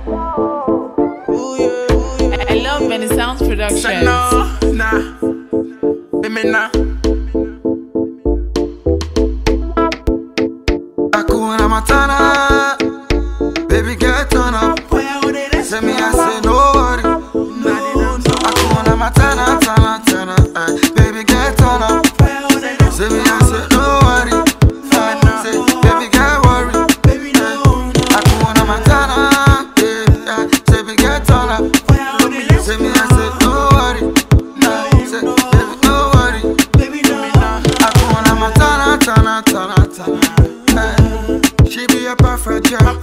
I love Benny Sounds Productions. Say no, nah, baby, nah. Hakuna Matata, baby, get on up. Say me, I say no worry. Hakuna Matata, tana, tana, baby, get on up. Say me, I say no worry. Say, baby, get worried. Hakuna Matata, yeah. Say, baby, get on up. Say me, I say no worry. Say, baby, no worry. Hakuna Matata, tana, tana, tana. She be a perfect girl.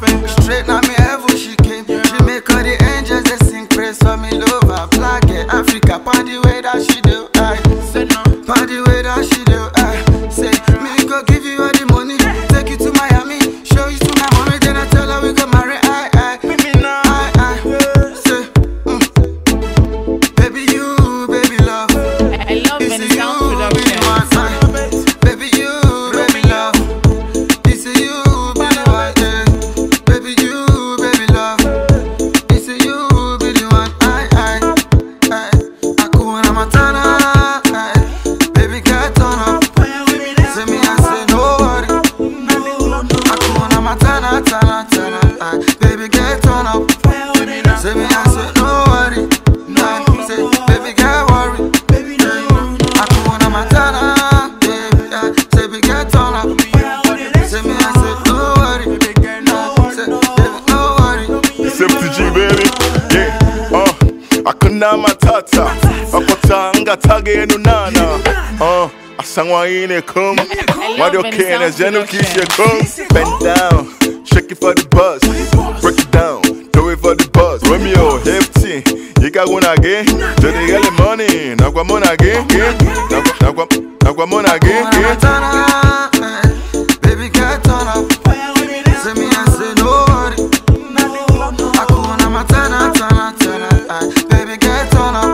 Straight now me heaven she came. She make all the angels they sing praise for me love her. Black Africa, by the way that she do. By the way that she do. Say me go give you all the money, take you to Miami, show you to my mommy, then I tell her we go marry. Say, baby you, baby love. I love Benny Sounds Productions. Baby you, baby love. This is you, be the one. Baby you, baby love. This is you, be the one. Hakuna Matata, baby get on up. Say me I say no worry. Hakuna Matata, tana, tana, baby get on up. Say me I say no worry. Say baby get worried. Hakuna Matata, baby, say baby get on up. Say me I say no worry. Say baby no worry. Safety G, baby. Yeah. Hakuna Matata. Akotanga tage nunana. Asangwa ine kum. Wadio kene zenu kishe kum. Bend down, shake it for the buzz. Break it down, do it for the buzz. Romeo, hefty, you got one again. Jody get the money, nagwa mona again. Nagwa mona again. Baby get on up. Say me I say no worry. Hakuna Matata, tana, tana, baby get on up.